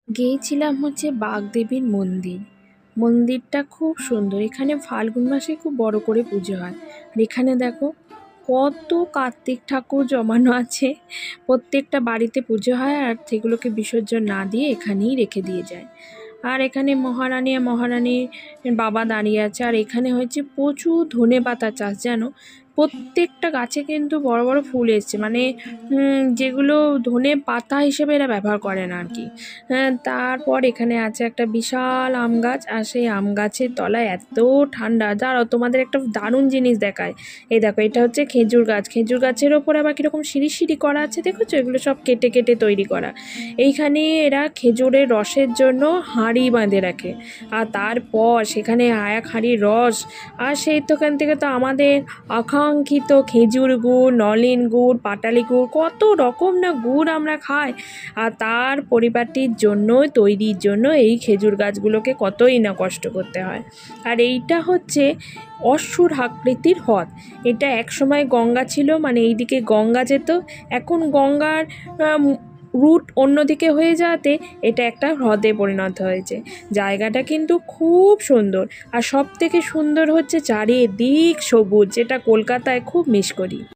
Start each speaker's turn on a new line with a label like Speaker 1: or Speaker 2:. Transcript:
Speaker 1: গিয়েছিলাম হচ্ছে বাগদেবীর মন্দির। মন্দিরটা খুব সুন্দর। এখানে ফাল্গুন মাসে খুব বড় করে পুজো হয়। আর এখানে দেখো কত কার্তিক ঠাকুর জমানো আছে। প্রত্যেকটা বাড়িতে পুজো হয় আর সেগুলোকে বিসর্জন না দিয়ে এখানেই রেখে দিয়ে যায়। আর এখানে মহারানী আর মহারানীর বাবা দাঁড়িয়ে আছে। আর এখানে হচ্ছে প্রচুর ধনেপাতা চাষ জানো। প্রত্যেকটা গাছে কিন্তু বড় বড় ফুল এসছে, মানে যেগুলো ধনে পাতা হিসেবে এরা ব্যবহার করে না আর কি। তারপর এখানে আছে একটা বিশাল আম গাছ, আর সেই আম গাছের তলায় এত ঠান্ডা। দাঁড়াও তোমাদের একটা দারুণ জিনিস দেখায়। এই দেখো, এটা হচ্ছে খেজুর গাছ। খেজুর গাছের ওপরে আবার কীরকম সিঁড়ি সিঁড়ি করা আছে দেখেছো? এগুলো সব কেটে কেটে তৈরি করা। এইখানে এরা খেজুরের রসের জন্য হাঁড়ি বাঁধে রাখে, আর তারপর সেখানে এক হাঁড়ি রস। আর সেই দোকান থেকে তো আমাদের আকাঙ্ক্ষিত খেজুর গুড়, নলেন গুড়, পাটালি গুড়, কত রকম না গুড় আমরা খাই। আর তার পরিবারটির জন্য তৈরির জন্য এই খেজুর গাছগুলোকে কতই না কষ্ট করতে হয়। আর এইটা হচ্ছে অসুর আকৃতির হ্রদ। এটা একসময় গঙ্গা ছিল, মানে এইদিকে গঙ্গা যেত। এখন গঙ্গার রুট অন্যদিকে হয়ে যাওয়াতে এটা একটা হ্রদে পরিণত হয়েছে। জায়গাটা কিন্তু খুব সুন্দর। আর সব থেকে সুন্দর হচ্ছে চারিদিক সবুজ, যেটা কলকাতায় খুব মিস করি।